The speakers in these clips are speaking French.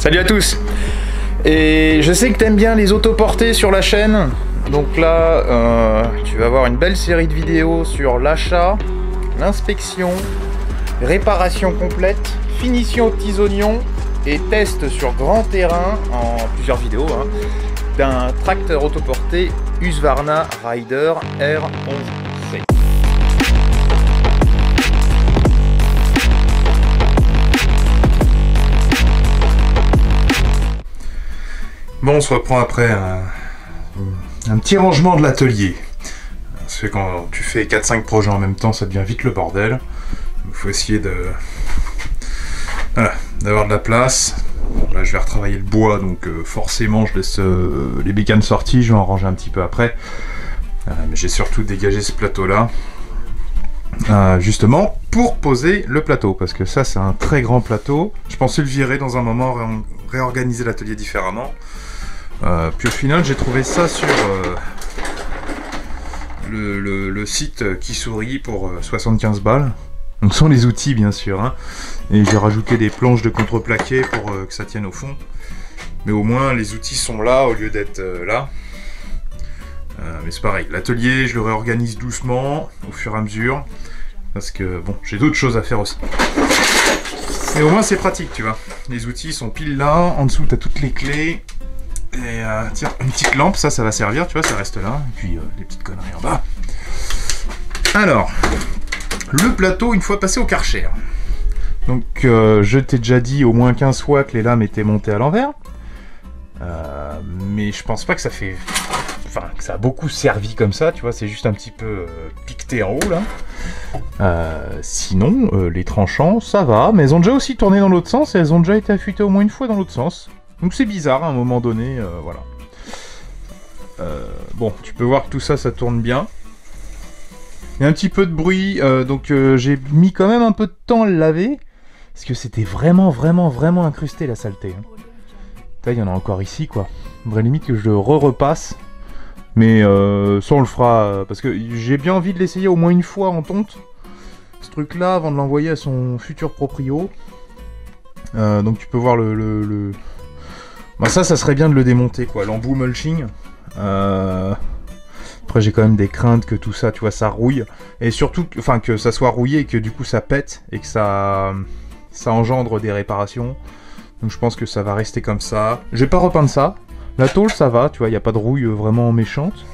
Salut à tous. Et je sais que t'aimes bien les autoportés sur la chaîne. Donc là, tu vas avoir une belle série de vidéos sur l'achat, l'inspection, réparation complète, finition aux petits oignons et test sur grand terrain en plusieurs vidéos d'un tracteur autoporté Husqvarna Rider R11C. Bon, on se reprend après un petit rangement de l'atelier. Parce que quand tu fais 4-5 projets en même temps, ça devient vite le bordel. Il faut essayer d'avoir de la place. Là, je vais retravailler le bois, donc forcément, je laisse les bécanes sorties. Je vais en ranger un petit peu après. Mais j'ai surtout dégagé ce plateau-là. Justement, pour poser le plateau. Parce que ça, c'est un très grand plateau. Je pensais le virer dans un moment, réorganiser l'atelier différemment. Puis au final j'ai trouvé ça sur le site qui sourit pour 75 balles, donc sans les outils bien sûr, hein. Et j'ai rajouté des planches de contreplaqué pour que ça tienne au fond, mais au moins les outils sont là au lieu d'être là. Mais c'est pareil, l'atelier je le réorganise doucement au fur et à mesure parce que bon, j'ai d'autres choses à faire aussi. Mais au moins c'est pratique, tu vois, les outils sont pile là, en dessous t'as toutes les clés. Et tiens, une petite lampe, ça va servir, tu vois, ça reste là. Et puis les petites conneries en bas. Alors, le plateau, une fois passé au Karcher. Donc, je t'ai déjà dit au moins 15 fois que les lames étaient montées à l'envers. Mais je pense pas que ça fait... Enfin, que ça a beaucoup servi comme ça, tu vois, c'est juste un petit peu piqueté en haut, là. Sinon, les tranchants, ça va, mais elles ont déjà aussi tourné dans l'autre sens et elles ont déjà été affûtées au moins une fois dans l'autre sens. Donc c'est bizarre à un moment donné, voilà. Bon, tu peux voir que tout ça, ça tourne bien. Il y a un petit peu de bruit, donc j'ai mis quand même un peu de temps à le laver. Parce que c'était vraiment incrusté la saleté. Hein. Là, il y en a encore ici, quoi. Vraie limite que je le repasse. Mais ça, on le fera, parce que j'ai bien envie de l'essayer au moins une fois en tonte. Ce truc-là, avant de l'envoyer à son futur proprio. Donc tu peux voir Bah ça serait bien de le démonter, quoi, l'embout mulching. Après j'ai quand même des craintes que tout ça, tu vois, ça rouille. Et surtout, enfin que ça soit rouillé et que du coup ça pète et que ça engendre des réparations. Donc je pense que ça va rester comme ça. Je vais pas repeindre ça. La tôle ça va, tu vois, il n'y a pas de rouille vraiment méchante.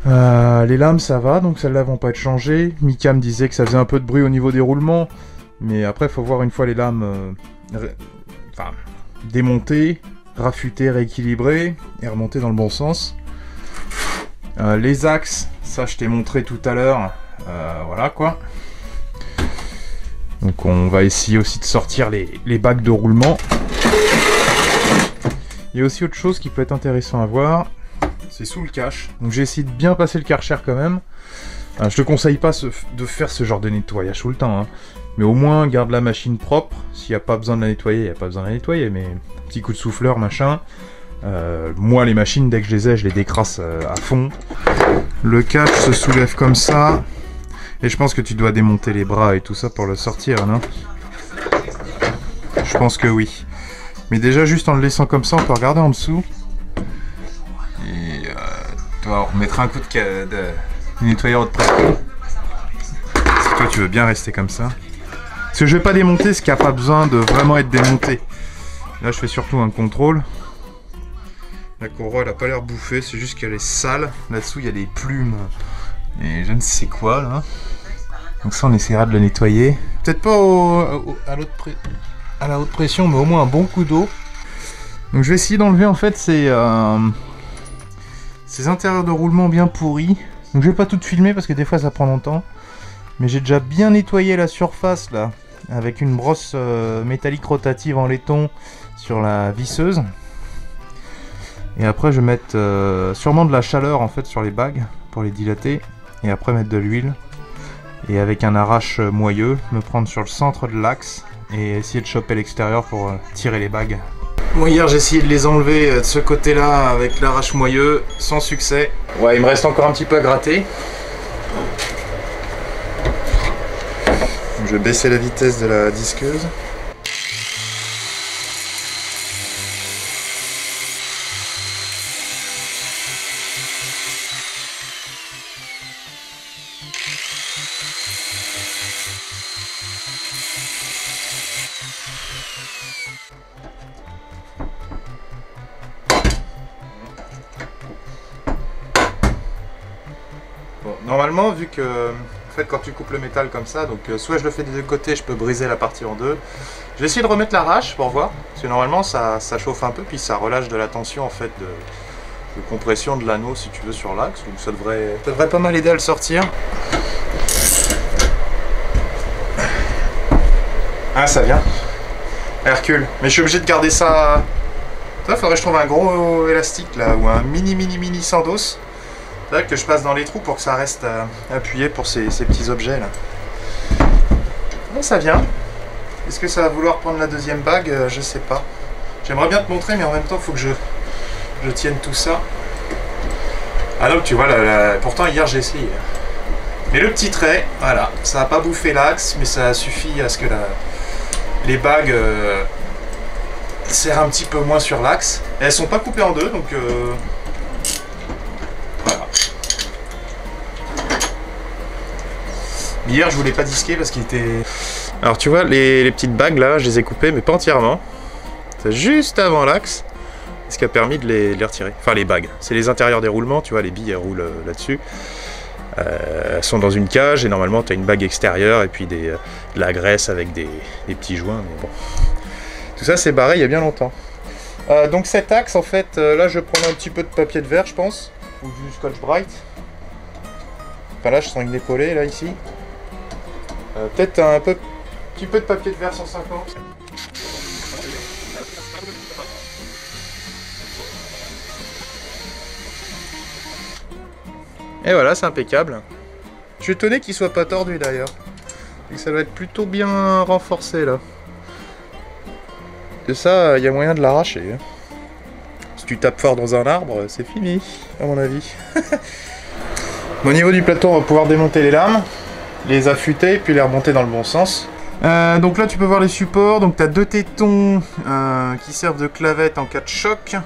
Les lames ça va, donc celles-là vont pas être changées. Mika me disait que ça faisait un peu de bruit au niveau des roulements. Mais après faut voir une fois les lames... démonter, raffûter, rééquilibrer et remonter dans le bon sens. Les axes, ça je t'ai montré tout à l'heure, voilà quoi. Donc on va essayer aussi de sortir les bacs de roulement. Il y a aussi autre chose qui peut être intéressant à voir, c'est sous le cache. Donc j'ai essayé de bien passer le Karcher quand même. Je te conseille pas de faire ce genre de nettoyage tout le temps, hein. Mais au moins garde la machine propre. S'il n'y a pas besoin de la nettoyer, il n'y a pas besoin de la nettoyer, mais petit coup de souffleur, machin. Moi les machines, dès que je les ai, je les décrasse à fond. Le cache se soulève comme ça. Et je pense que tu dois démonter les bras et tout ça pour le sortir, non? Je pense que oui. Mais déjà juste en le laissant comme ça, on peut regarder en dessous. Et toi, on remettra un coup de nettoyeur de près. Si toi tu veux bien rester comme ça. Parce que je vais pas démonter ce qui a pas besoin de vraiment être démonté. Là je fais surtout un contrôle. La courroie elle a pas l'air bouffée, c'est juste qu'elle est sale. Là-dessous il y a des plumes et je ne sais quoi là. Donc ça on essaiera de le nettoyer. Peut-être pas à la haute pression, mais au moins un bon coup d'eau. Donc je vais essayer d'enlever en fait ces intérieurs de roulement bien pourris. Donc je vais pas tout filmer parce que des fois ça prend longtemps. Mais j'ai déjà bien nettoyé la surface là, avec une brosse métallique rotative en laiton sur la visseuse. Et après je vais mettre sûrement de la chaleur en fait sur les bagues pour les dilater. Et après mettre de l'huile. Et avec un arrache moyeux, me prendre sur le centre de l'axe et essayer de choper l'extérieur pour tirer les bagues. Bon, hier j'ai essayé de les enlever de ce côté là avec l'arrache moyeux, sans succès. Ouais, il me reste encore un petit peu à gratter. Je vais baisser la vitesse de la disqueuse. Bon, normalement, vu que en fait, quand tu coupes le métal comme ça, donc soit je le fais des deux côtés, je peux briser la partie en deux. Je vais essayer de remettre l'arrache pour voir, parce que normalement ça chauffe un peu, puis ça relâche de la tension en fait de compression de l'anneau si tu veux sur l'axe, donc ça devrait pas mal aider à le sortir. Ah, ça vient. Hercule, mais je suis obligé de garder ça. Il faudrait que je trouve un gros élastique là, ou un mini sandos. C'est vrai que je passe dans les trous pour que ça reste appuyé pour ces petits objets là. Bon, ça vient. Est-ce que ça va vouloir prendre la deuxième bague? Je sais pas. J'aimerais bien te montrer, mais en même temps, il faut que je tienne tout ça. Ah donc tu vois, pourtant hier j'ai essayé. Mais le petit trait, voilà, ça n'a pas bouffé l'axe, mais ça suffit à ce que les bagues serrent un petit peu moins sur l'axe. Elles sont pas coupées en deux, donc voilà. Hier je voulais pas disquer parce qu'il était... Alors tu vois, les petites bagues là, je les ai coupées, mais pas entièrement. C'est juste avant l'axe, ce qui a permis de les retirer. Enfin les bagues, c'est les intérieurs des roulements, tu vois, les billes elles roulent là-dessus. Elles sont dans une cage et normalement tu as une bague extérieure et puis de la graisse avec des petits joints, mais bon. Tout ça c'est barré il y a bien longtemps. Donc cet axe en fait, là je prends un petit peu de papier de verre je pense, ou du Scotch Brite. Enfin là je sens une décollée là ici. Peut-être un petit peu de papier de verre 150. Et voilà, c'est impeccable. Je suis étonné qu'il soit pas tordu d'ailleurs. Ça doit être plutôt bien renforcé là. Et ça, il y a moyen de l'arracher. Si tu tapes fort dans un arbre, c'est fini, à mon avis. Au niveau du plateau, on va pouvoir démonter les lames, les affûter, puis les remonter dans le bon sens. Donc là, tu peux voir les supports. Donc tu as deux tétons qui servent de clavette en cas de choc.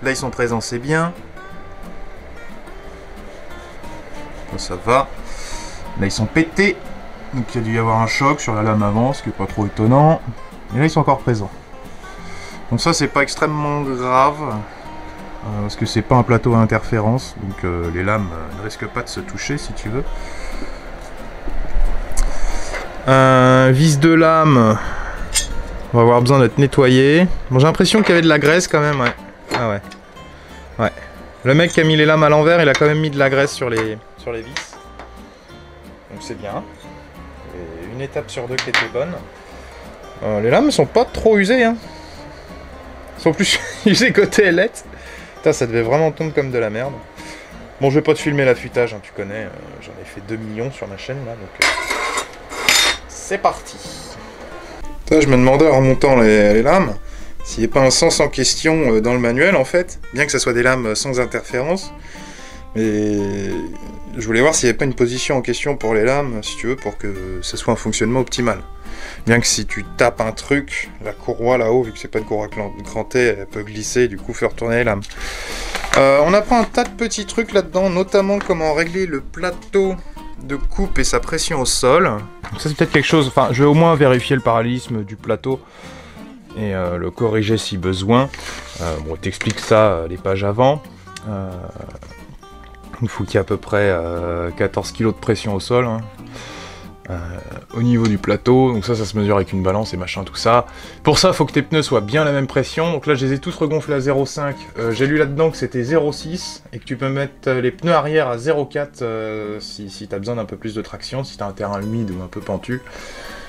Là, ils sont présents, c'est bien. Ça va. Là ils sont pétés, donc il y a dû y avoir un choc sur la lame avant, ce qui n'est pas trop étonnant. Et là ils sont encore présents. Donc ça c'est pas extrêmement grave, parce que c'est pas un plateau à interférence, donc les lames ne risquent pas de se toucher si tu veux. Vis de lame, on va avoir besoin d'être nettoyé. Bon, j'ai l'impression qu'il y avait de la graisse quand même, ouais. Ah ouais. Ouais. Le mec qui a mis les lames à l'envers, il a quand même mis de la graisse sur les vis. Donc c'est bien. Et une étape sur deux qui était bonne. Les lames sont pas trop usées, hein. Elles sont plus usées côté ailette. Putain, ça devait vraiment tomber comme de la merde. Bon, je vais pas te filmer l'affûtage, hein, tu connais. J'en ai fait 2 millions sur ma chaîne, là, donc... c'est parti. Putain, je me demandais en remontant les lames, s'il n'y a pas un sens en question dans le manuel, en fait. Bien que ce soit des lames sans interférence. Mais je voulais voir s'il n'y avait pas une position en question pour les lames, si tu veux, pour que ce soit un fonctionnement optimal. Bien que si tu tapes un truc, la courroie là-haut, vu que c'est pas une courroie crantée, elle peut glisser, du coup faire tourner les lames. On apprend un tas de petits trucs là-dedans, notamment comment régler le plateau de coupe et sa pression au sol. Donc ça c'est peut-être quelque chose, enfin je vais au moins vérifier le parallélisme du plateau et le corriger si besoin. Bon, t'expliques ça les pages avant. Il faut qu'il y ait à peu près 14 kg de pression au sol, hein. Au niveau du plateau, donc ça se mesure avec une balance et machin tout ça. Pour ça il faut que tes pneus soient bien à la même pression, donc là je les ai tous regonflés à 0,5, j'ai lu là-dedans que c'était 0,6 et que tu peux mettre les pneus arrière à 0,4 si tu as besoin d'un peu plus de traction, si tu as un terrain humide ou un peu pentu.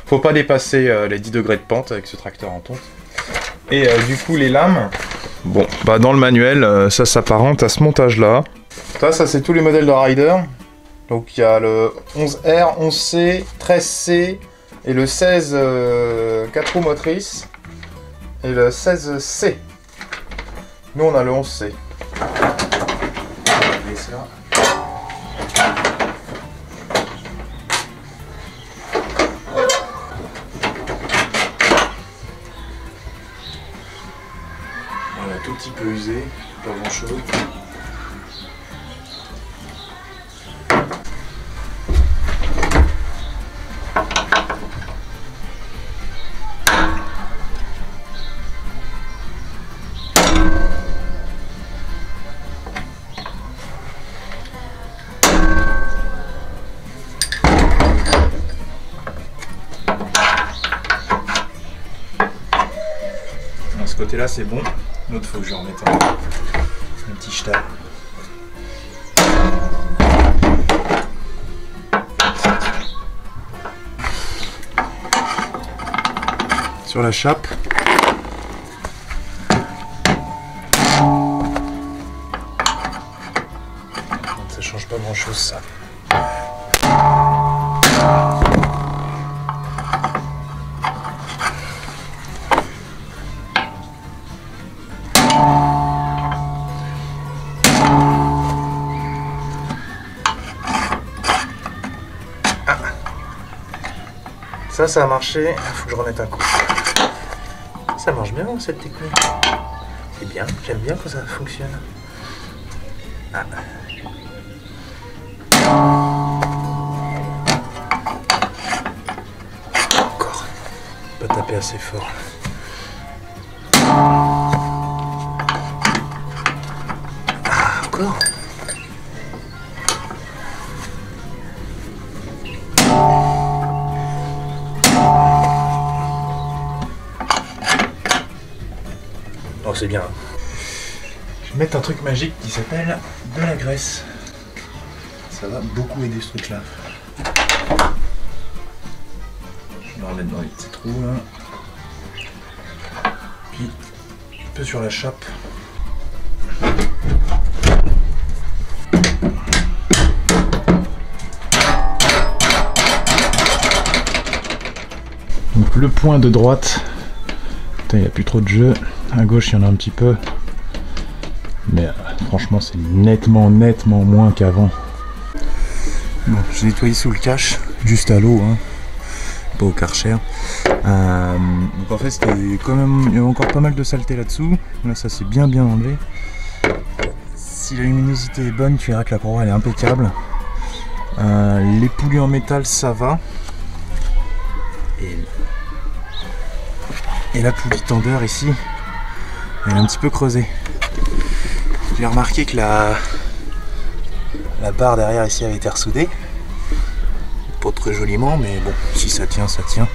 Faut pas dépasser les 10 degrés de pente avec ce tracteur en tonte. Et du coup les lames, bon bah dans le manuel ça s'apparente à ce montage là. Ça c'est tous les modèles de Rider. Donc il y a le 11R, 11C, 13C et le 16 4 roues motrices et le 16C. Nous on a le 11C. Voilà, tout petit peu usé, pas grand chose. À ce côté-là, c'est bon. L'autre, faut que je remette un petit stab. Sur la chape. Ça change pas grand-chose, ça. Ça a marché, faut que je remette un coup. Ça marche bien cette technique. C'est bien, j'aime bien quand ça fonctionne. Ah. Encore. Pas taper assez fort. Ah, encore. Oh, c'est bien. Je vais mettre un truc magique qui s'appelle de la graisse. Ça va beaucoup aider ce truc là. Je vais le remettre dans les petits trous là. Puis un peu sur la chape. Donc le point de droite. Il n'y a plus trop de jeu. À gauche, il y en a un petit peu. Mais franchement, c'est nettement moins qu'avant. Bon, j'ai nettoyé sous le cache, juste à l'eau, hein, pas au Karcher. Donc en fait, c'était quand même, il y avait encore pas mal de saleté là-dessous. Là, ça s'est bien enlevé. Si la luminosité est bonne, tu verras que la paroi elle est impeccable. Les poulies en métal, ça va. Et la poulie tendeur ici, elle est un petit peu creusée. J'ai remarqué que la barre derrière ici avait été ressoudée. Pas très joliment, mais bon, si ça tient, ça tient.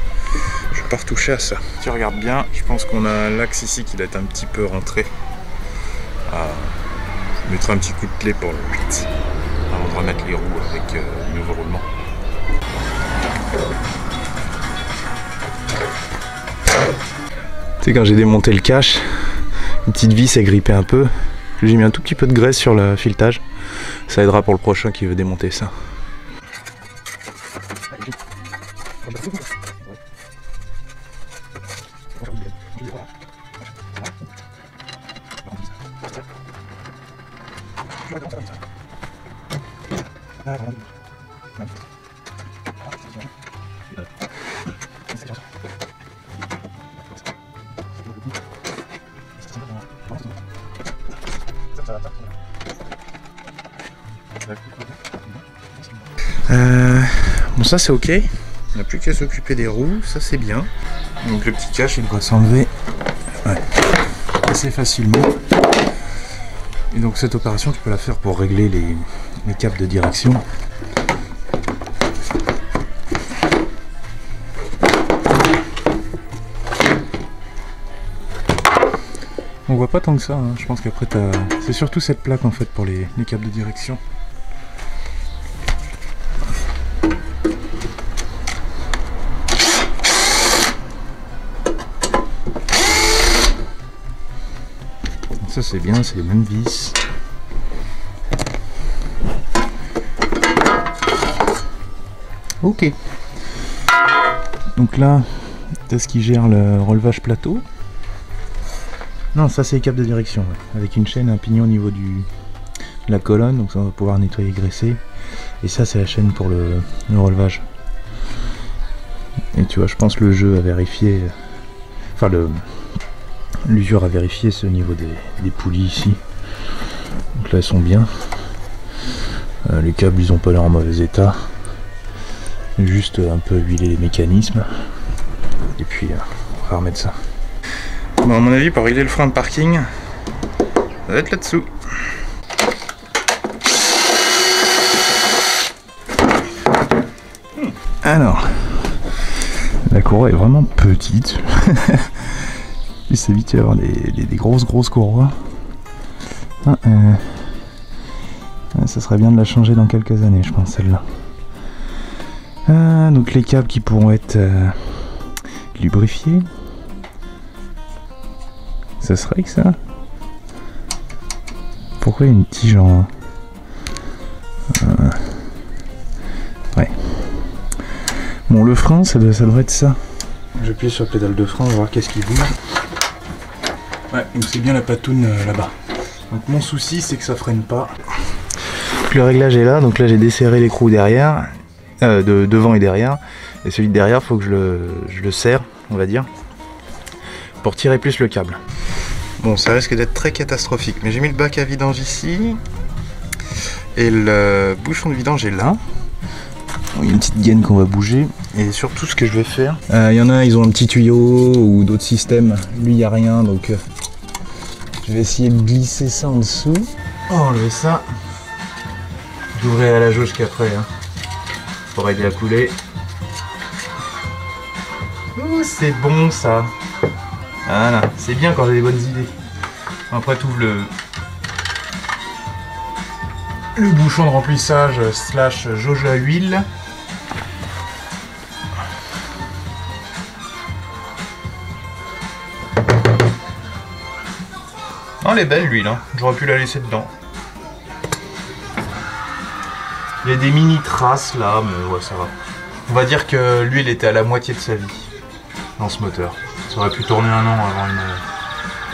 Je vais pas retoucher à ça. Tu regardes bien, je pense qu'on a l'axe ici qui doit être un petit peu rentré. Je mettrai un petit coup de clé pour le 8 avant de remettre les roues avec le nouveau roulement. Tu sais, quand j'ai démonté le cache, une petite vis s'est grippée un peu. J'ai mis un tout petit peu de graisse sur le filetage. Ça aidera pour le prochain qui veut démonter ça. Bon, ça c'est ok, on n'a plus qu'à s'occuper des roues, ça c'est bien. Donc le petit cache il doit s'enlever assez facilement. Et donc cette opération tu peux la faire pour régler les câbles de direction. On voit pas tant que ça, hein. Je pense qu'après c'est surtout cette plaque en fait pour les câbles de direction. Ça c'est bien, c'est les mêmes vis. Ok. Donc là, t'as ce qui gère le relevage plateau. Non, ça c'est les câbles de direction, ouais. Avec une chaîne, un pignon au niveau de la colonne, donc ça on va pouvoir nettoyer, graisser. Et ça c'est la chaîne pour le relevage. Et tu vois, je pense que le jeu a vérifié, enfin l'usure a vérifié ce niveau des poulies ici. Donc là elles sont bien. Les câbles ils ont pas l'air en mauvais état. Juste un peu huiler les mécanismes. Et puis on va remettre ça. Bon, à mon avis, pour régler le frein de parking, ça va être là-dessous. Alors, la courroie est vraiment petite. Puis c'est vite, il va y avoir des grosses courroies. Ça serait bien de la changer dans quelques années, je pense, celle-là. Donc les câbles qui pourront être lubrifiés. Ça serait que ça. Pourquoi il y a une tige en... Ouais. Bon, le frein, ça devrait être ça. J'appuie sur la pédale de frein, on va voir qu'est-ce qui bouge. Ouais, donc c'est bien la patoune là-bas. Donc mon souci, c'est que ça freine pas. Donc, le réglage est là, donc là j'ai desserré l'écrou derrière, devant et derrière. Et celui de derrière, faut que je le serre, on va dire, pour tirer plus le câble. Bon, ça risque d'être très catastrophique, mais j'ai mis le bac à vidange ici. Et le bouchon de vidange est là. Il y a une petite gaine qu'on va bouger. Et surtout ce que je vais faire, il y en a, ils ont un petit tuyau ou d'autres systèmes. Lui, il n'y a rien, donc je vais essayer de glisser ça en dessous. Enlever ça. J'ouvrirai à la jauge qu'après, hein, pour aider à couler. Ouh, c'est bon ça. Voilà, c'est bien quand j'ai des bonnes idées. Après, tu ouvres le bouchon de remplissage / jauge à huile. Oh, elle est belle l'huile, hein. J'aurais pu la laisser dedans. Il y a des mini traces là, mais ouais, ça va. On va dire que l'huile était à la moitié de sa vie dans ce moteur. Ça aurait pu tourner un an avant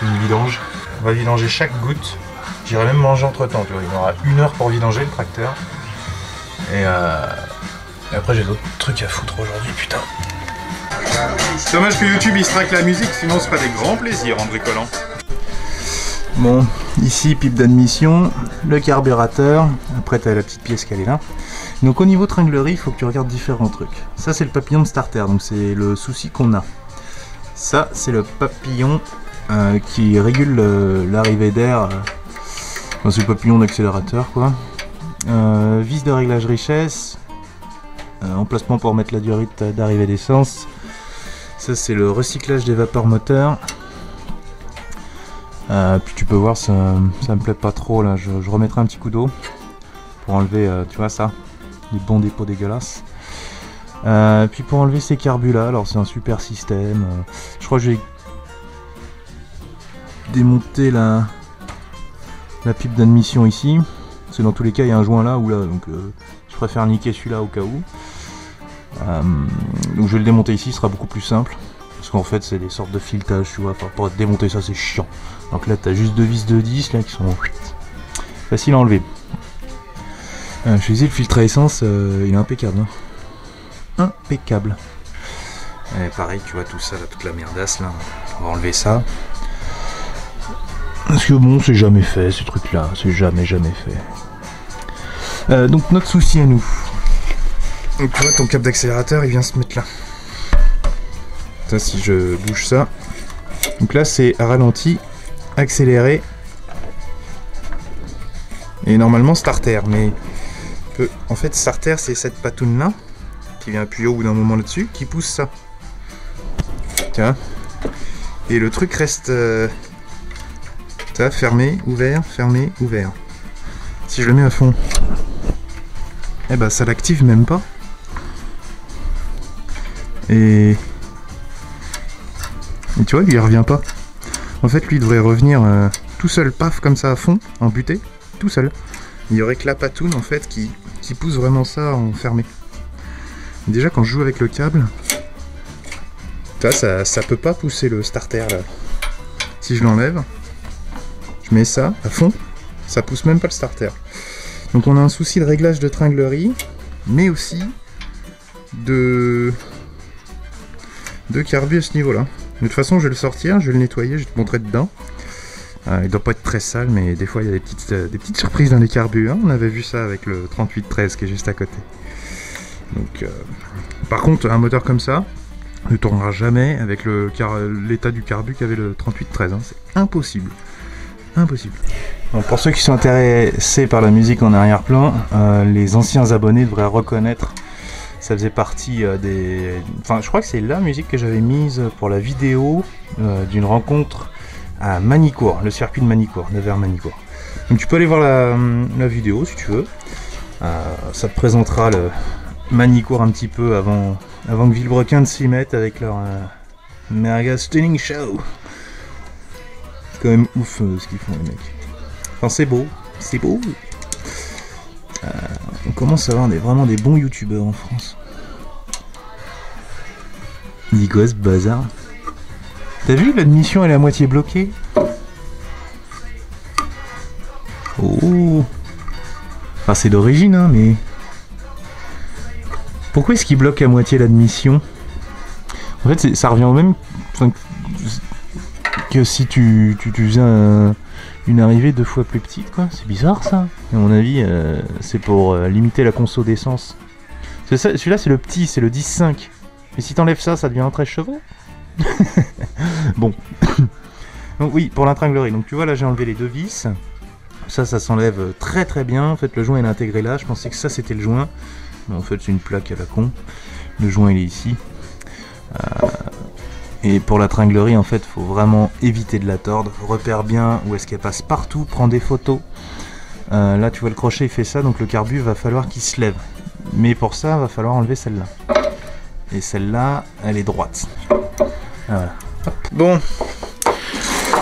une vidange. On va vidanger chaque goutte. J'irai même manger entre temps, tu vois. Il y aura 1 heure pour vidanger le tracteur. Et après j'ai d'autres trucs à foutre aujourd'hui, putain. C'est dommage que YouTube il strike la musique, sinon ce serait des grands plaisirs en bricolant. Bon, ici pipe d'admission, le carburateur. Après t'as la petite pièce qu'elle est là. Donc au niveau tringlerie, il faut que tu regardes différents trucs. Ça c'est le papillon de starter, donc c'est le souci qu'on a. Ça c'est le papillon qui régule l'arrivée d'air. C'est le papillon d'accélérateur quoi. Vis de réglage richesse. Emplacement pour mettre la durite d'arrivée d'essence. Ça c'est le recyclage des vapeurs moteurs. Puis tu peux voir, ça me plaît pas trop là. Je remettrai un petit coup d'eau pour enlever, tu vois ça, les bons dépôts dégueulasses. Puis pour enlever ces carbus là, alors c'est un super système. Je crois que je vais démonter la pipe d'admission ici. Parce que dans tous les cas il y a un joint là ou là, donc je préfère niquer celui-là au cas où. Donc je vais le démonter ici, ce sera beaucoup plus simple. Parce qu'en fait c'est des sortes de filetage, tu vois, enfin, pour démonter ça c'est chiant. Donc là tu as juste 2 vis de 10 là qui sont faciles à enlever. Je disais le filtre à essence, il est impeccable. Hein. Impeccable. Et pareil, tu vois tout ça, là, toute la merdasse là, on va enlever ça. Parce que bon, c'est jamais fait ce truc là, c'est jamais fait. Donc notre souci à nous. Donc tu vois ton câble d'accélérateur il vient se mettre là. Ça si je bouge ça. Donc là c'est ralenti, accéléré. Et normalement starter, mais en fait starter c'est cette patoune là qui vient appuyer au bout d'un moment là-dessus, qui pousse ça. Tiens. Et le truc reste fermé, ouvert, fermé, ouvert. Si je le mets à fond, eh ben ça l'active même pas. Et tu vois, lui il revient pas. En fait lui il devrait revenir tout seul, paf, comme ça à fond, en butée, tout seul. Il y aurait que la patoune en fait qui pousse vraiment ça en fermé. Déjà quand je joue avec le câble, ça peut pas pousser le starter là. Si je l'enlève, je mets ça à fond, ça pousse même pas le starter. Donc on a un souci de réglage de tringlerie, mais aussi de carbu à ce niveau là. De toute façon je vais le sortir, je vais le nettoyer, je vais te montrer dedans. Il doit pas être très sale, mais des fois il y a des petites surprises dans les carbus. Hein. On avait vu ça avec le 3813 qui est juste à côté. Donc, par contre, un moteur comme ça ne tournera jamais avec l'état du carbu qu'avait le 3813. Hein. C'est impossible. Impossible. Donc, pour ceux qui sont intéressés par la musique en arrière-plan, les anciens abonnés devraient reconnaître Ça faisait partie des... Enfin, je crois que c'est la musique que j'avais mise pour la vidéo d'une rencontre à Manicourt, le circuit de Manicourt, Nevers-Manicourt. Donc tu peux aller voir la vidéo si tu veux. Ça te présentera le Manicourt un petit peu avant que Villebrequin ne s'y mette avec leur Merga Stunning Show. C'est quand même ouf ce qu'ils font les mecs. Enfin c'est beau, c'est beau. On commence à avoir vraiment des bons youtubeurs en France. Dis quoi ce bazar? T'as vu, l'admission elle est à moitié bloquée? Oh. Enfin c'est d'origine hein, mais... Pourquoi est-ce qu'il bloque à moitié l'admission? En fait ça revient au même... Enfin, que si tu faisais une arrivée 2 fois plus petite quoi. C'est bizarre ça. À mon avis c'est pour limiter la conso d'essence. Celui-là c'est le petit, c'est le 10.5. Mais si t'enlèves ça, ça devient un 13 chevaux. Bon. Donc oui, pour l'intringlerie. Donc tu vois là j'ai enlevé les 2 vis. Ça s'enlève très très bien. En fait le joint il est intégré là. Je pensais que ça c'était le joint. Mais en fait c'est une plaque à la con. Le joint il est ici. Et pour la tringlerie, en fait, faut vraiment éviter de la tordre. Repère bien où est-ce qu'elle passe partout, prends des photos. Là, tu vois le crochet, il fait ça, donc le carbu va falloir qu'il se lève. Mais pour ça, va falloir enlever celle-là. Et celle-là, elle est droite. Voilà. Bon.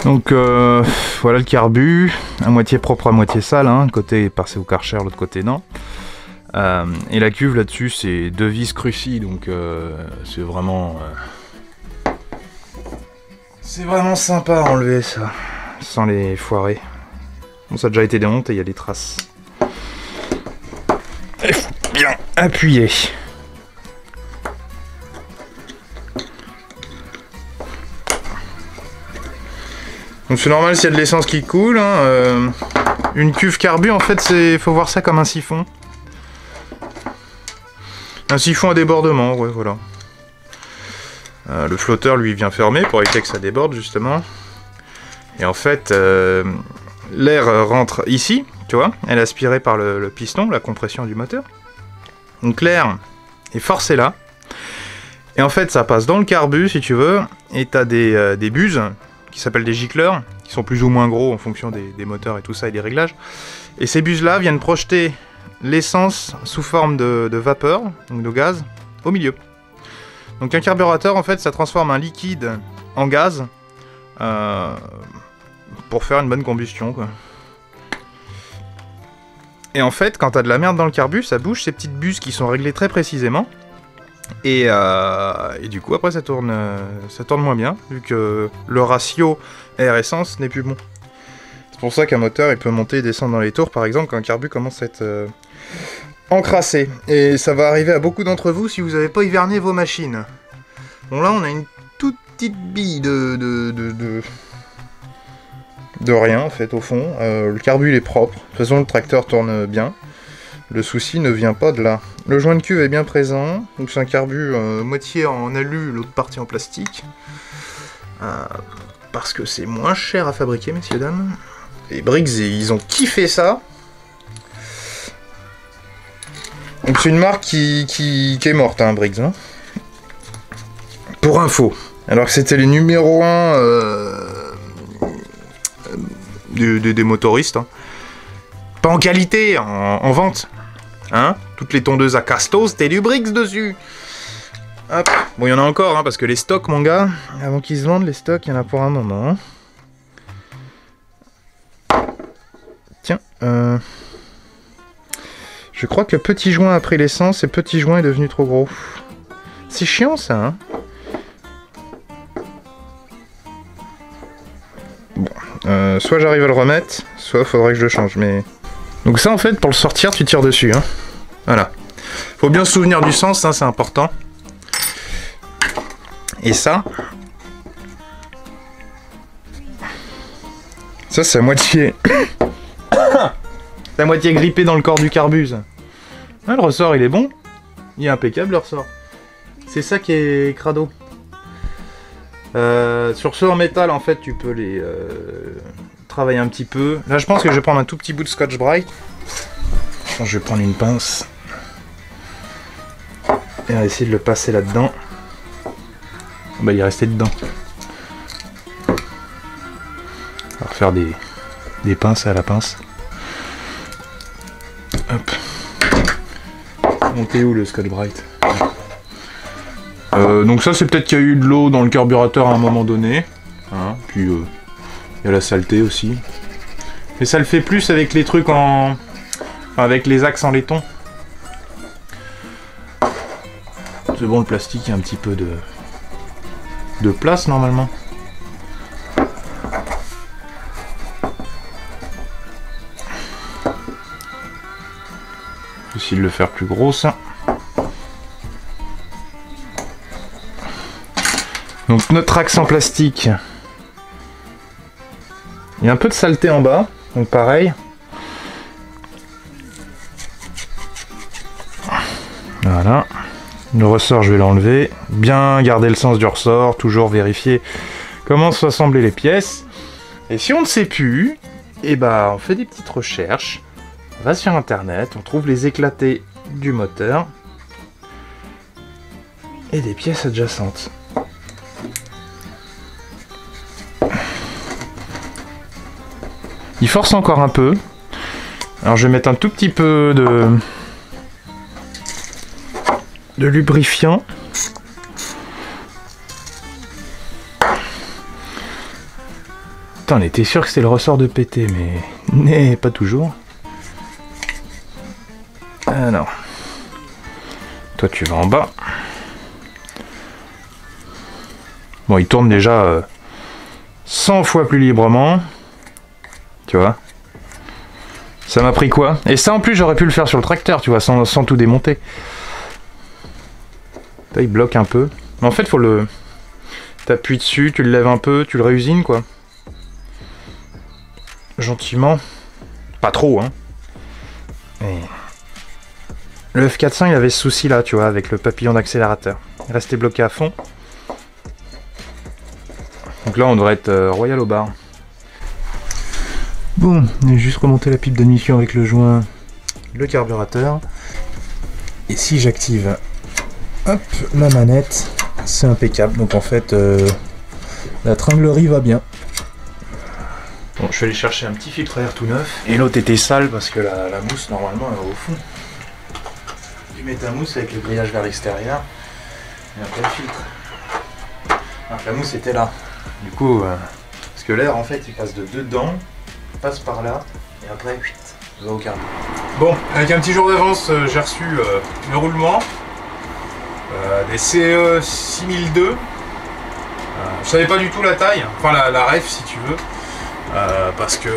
Donc, voilà le carbu. À moitié propre, à moitié sale. Hein. Un côté est passé au Karcher, l'autre côté non. Et la cuve là-dessus, c'est 2 vis Cruci, donc c'est vraiment... C'est vraiment sympa à enlever ça, sans les foirer. Bon, ça a déjà été démonté, il y a des traces. Il faut bien appuyer. Donc c'est normal s'il y a de l'essence qui coule. Hein, une cuve carbu, en fait, faut voir ça comme un siphon. Un siphon à débordement, ouais, voilà. Le flotteur lui vient fermer pour éviter que ça déborde justement. Et en fait l'air rentre ici, tu vois, elle est aspirée par le piston, la compression du moteur. Donc l'air est forcé là. Et en fait ça passe dans le carbu si tu veux. Et t'as des buses qui s'appellent des gicleurs, qui sont plus ou moins gros en fonction des moteurs et tout ça et des réglages. Et ces buses là viennent projeter l'essence sous forme de vapeur, donc de gaz, au milieu. Donc un carburateur, en fait, ça transforme un liquide en gaz pour faire une bonne combustion, quoi. Et en fait, quand t'as de la merde dans le carbu, ça bouge ces petites buses qui sont réglées très précisément. Et du coup, après, ça tourne moins bien, vu que le ratio air-essence n'est plus bon. C'est pour ça qu'un moteur, il peut monter et descendre dans les tours, par exemple, quand un carbu commence à être... encrassé. Et ça va arriver à beaucoup d'entre vous si vous n'avez pas hiverné vos machines. Bon là on a une toute petite bille de rien en fait au fond. Le carbu il est propre. De toute façon le tracteur tourne bien. Le souci ne vient pas de là. Le joint de cuve est bien présent. Donc c'est un carbu moitié en alu, l'autre partie en plastique. Parce que c'est moins cher à fabriquer messieurs dames. Les Briggs ils ont kiffé ça. Donc c'est une marque qui est morte, hein, Briggs. Hein. Pour info. Alors que c'était les numéros 1 des motoristes. Hein. Pas en qualité, en vente. Hein. Toutes les tondeuses à Casto, c'était du Briggs dessus. Hop. Bon, il y en a encore, hein, parce que les stocks, mon gars, avant qu'ils se vendent, les stocks, il y en a pour un moment. Hein. Tiens, je crois que le petit joint a pris l'essence et le petit joint est devenu trop gros. C'est chiant ça, hein. Bon, soit j'arrive à le remettre, soit faudrait que je le change, mais... Donc ça en fait, pour le sortir, tu tires dessus, hein. Voilà. Faut bien se souvenir du sens, hein, c'est important. Et ça... Ça c'est à moitié... c'est à moitié grippé dans le corps du carbuse. Ah, le ressort il est bon. Il est impeccable le ressort. C'est ça qui est crado. Sur ceux en métal en fait tu peux les travailler un petit peu. Là je pense que je vais prendre un tout petit bout de Scotch-Brite. Je vais prendre une pince. Et on va essayer de le passer là-dedans. Bah il est resté dedans. On va faire des pinces à la pince. Hop. Montez où le Scotch Brite? Donc ça c'est peut-être qu'il y a eu de l'eau dans le carburateur à un moment donné. Hein, puis il y a la saleté aussi. Mais ça le fait plus avec les trucs en... Enfin, avec les axes en laiton. C'est bon, le plastique, il y a un petit peu de place normalement. Essayer de le faire plus gros ça. Donc notre axe en plastique. Il y a un peu de saleté en bas, donc pareil. Voilà. Le ressort, je vais l'enlever. Bien garder le sens du ressort, toujours vérifier comment sont assemblées les pièces. Et si on ne sait plus, eh ben, on fait des petites recherches. On va sur internet, on trouve les éclatés du moteur et des pièces adjacentes. Il force encore un peu. Alors je vais mettre un tout petit peu de lubrifiant. Putain, on était sûr que c'était le ressort de péter, mais pas toujours. Alors, toi tu vas en bas. Bon, il tourne déjà 100 fois plus librement. Tu vois. Ça m'a pris quoi? Et ça en plus j'aurais pu le faire sur le tracteur, tu vois, sans tout démonter. Là, il bloque un peu. Mais en fait, faut le... T'appuies dessus, tu le lèves un peu, tu le réusines, quoi. Gentiment. Pas trop, hein. Et... Le F400, il avait ce souci-là, tu vois, avec le papillon d'accélérateur. Il restait bloqué à fond. Donc là, on devrait être royal au bar. Bon, j'ai juste remonté la pipe d'admission avec le joint, le carburateur. Et si j'active, hop, la manette, c'est impeccable. Donc en fait, la tringlerie va bien. Bon, je suis allé chercher un petit filtre à air tout neuf. Et l'autre était sale parce que la mousse, normalement, elle va au fond. Tu mets ta mousse avec le grillage vers l'extérieur. Et après le filtre. Alors la mousse était là. Du coup, parce que l'air, en fait, il passe de dedans. Passe par là et après ça va au cardio. Bon, avec un petit jour d'avance, j'ai reçu le roulement des CE 6002. Je savais pas du tout la taille, enfin la ref si tu veux, parce que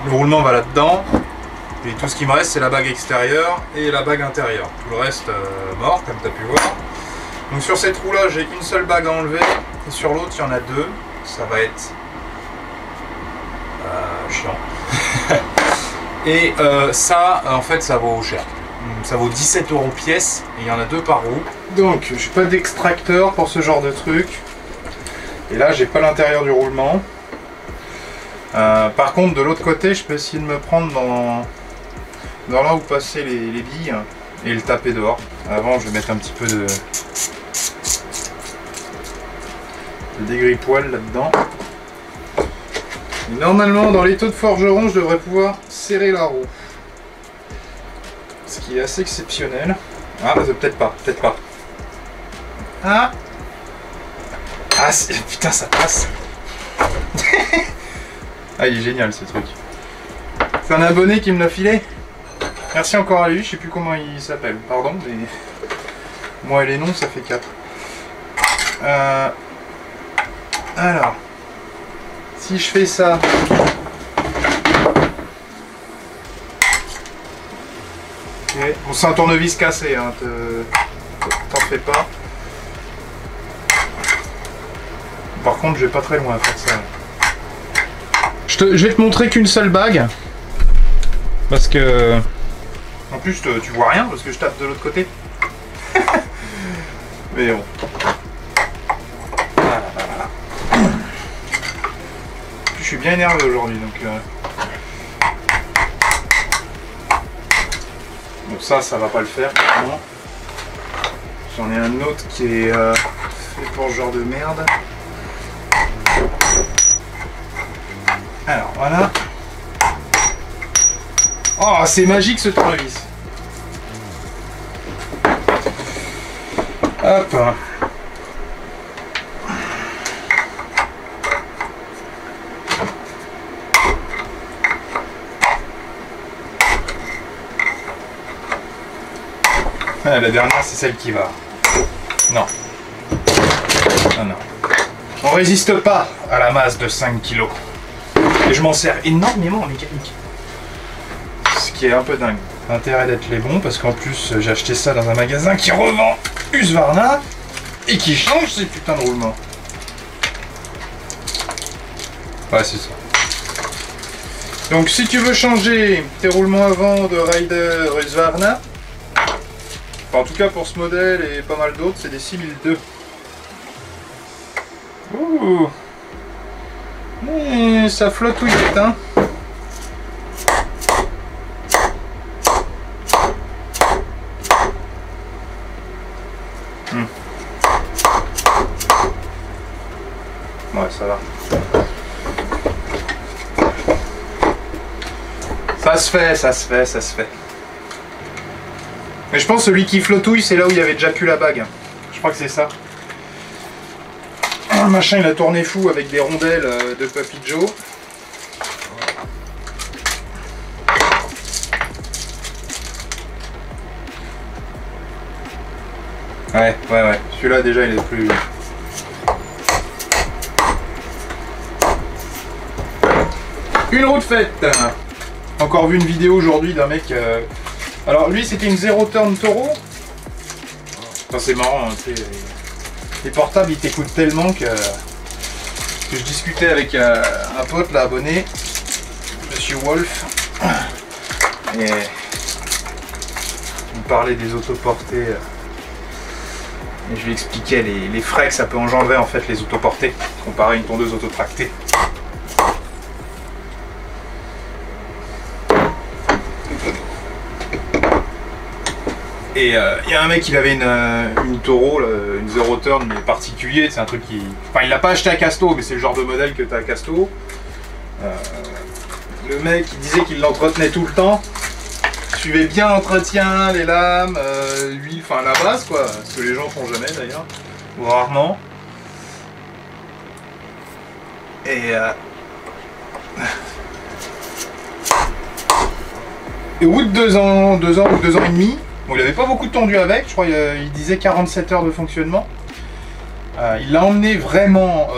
le roulement va là-dedans et tout ce qui me reste c'est la bague extérieure et la bague intérieure. Tout le reste mort comme tu as pu voir. Donc sur cette roue là j'ai une seule bague à enlever et sur l'autre il y en a deux. Ça va être chiant. Et ça, en fait, ça vaut cher. Ça vaut 17 € pièce et il y en a deux par roue. Donc, j'ai pas d'extracteur pour ce genre de truc. Et là, j'ai pas l'intérieur du roulement. Par contre, de l'autre côté, je peux essayer de me prendre dans là où passaient les billes et le taper dehors. Avant, je vais mettre un petit peu de dégris-poil là-dedans. Normalement, dans les taux de forgeron, je devrais pouvoir serrer la roue. Ce qui est assez exceptionnel. Ah, peut-être pas, peut-être pas. Ah, putain, ça passe. Ah, il est génial ce truc. C'est un abonné qui me l'a filé. Merci encore à lui, je sais plus comment il s'appelle, pardon, mais moi et les noms, ça fait 4. Alors... Si je fais ça, okay. Bon, c'est un tournevis cassé, hein, t'en fais pas. Par contre, je vais pas très loin à faire ça. Je vais te montrer qu'une seule bague, parce que en plus tu vois rien parce que je tape de l'autre côté. Mais bon. Je suis bien énervé aujourd'hui, donc bon, ça va pas le faire, clairement. J'en ai un autre qui est fait pour ce genre de merde. Alors voilà. Oh, c'est magique ce tournevis. Hop. Ah, la dernière, c'est celle qui va. Non. Non, non. On résiste pas à la masse de 5 kg. Et je m'en sers énormément en mécanique. Ce qui est un peu dingue. Intérêt d'être les bons, parce qu'en plus, j'ai acheté ça dans un magasin qui revend Husqvarna et qui change ces putains de roulements. Ouais, c'est ça. Donc, si tu veux changer tes roulements avant de Raider Husqvarna, enfin, en tout cas pour ce modèle et pas mal d'autres, c'est des 6002. Ouh. Mais ça flotte vite, hein. Ouais, ça va. Ça se fait, ça se fait, ça se fait. Mais je pense que celui qui flottouille, c'est là où il y avait déjà plus la bague. Je crois que c'est ça. Le machin, il a tourné fou avec des rondelles de Papy Joe. Ouais. Celui-là, déjà, il est plus... Une roue de fête. Encore vu une vidéo aujourd'hui d'un mec... Alors lui c'était une zéro turn taureau. Enfin, c'est marrant, hein, les portables ils t'écoutent tellement que je discutais avec un pote là abonné, Monsieur Wolf, et il me parlait des autoportés et je lui expliquais les frais que ça peut engendrer en fait les autoportés comparé à une tondeuse autotractée. Et il y a un mec, il avait une taureau, là, une zero turn, mais particulier, c'est un truc qui... Enfin, il l'a pas acheté à Casto, mais c'est le genre de modèle que tu as à Casto. Le mec, il disait qu'il l'entretenait tout le temps. Suivait bien l'entretien, les lames, l'huile, enfin la base, quoi. Ce que les gens font jamais, d'ailleurs. Ou rarement. Et au bout de 2 ans ou 2 ans et demi, bon, il n'avait pas beaucoup de tondu avec, je crois qu'il disait 47 heures de fonctionnement. Il l'a emmené vraiment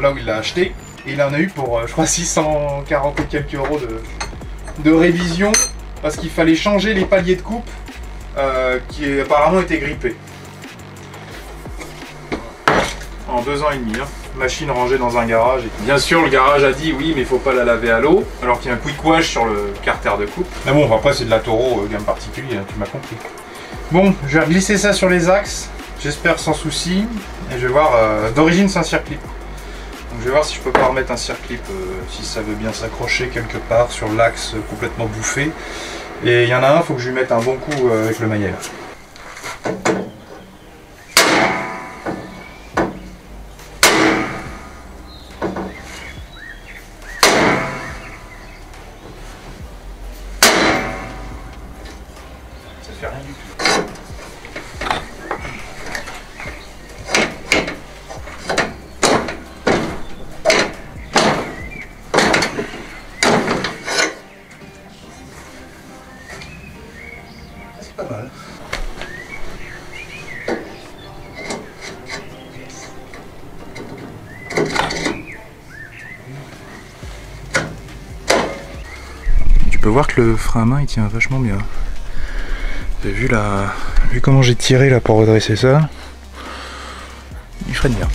là où il l'a acheté. Et il en a eu pour, je crois, 640 et quelques euros de révision. Parce qu'il fallait changer les paliers de coupe qui apparemment étaient grippés. En 2 ans et demi. Hein. Machine rangée dans un garage. Et bien sûr, le garage a dit oui, mais il faut pas la laver à l'eau. Alors qu'il y a un quick wash sur le carter de coupe. Mais bon, après, c'est de la taureau gamme particulier, hein, tu m'as compris. Bon, je vais glisser ça sur les axes. J'espère sans souci. Et je vais voir. D'origine, c'est un circlip. Donc, je vais voir si je peux pas remettre un circlip, si ça veut bien s'accrocher quelque part sur l'axe complètement bouffé. Et il y en a un, il faut que je lui mette un bon coup avec le maillet. Pas mal. Tu peux voir que le frein à main il tient vachement bien. J'ai vu comment j'ai tiré là pour redresser ça. Il freine bien.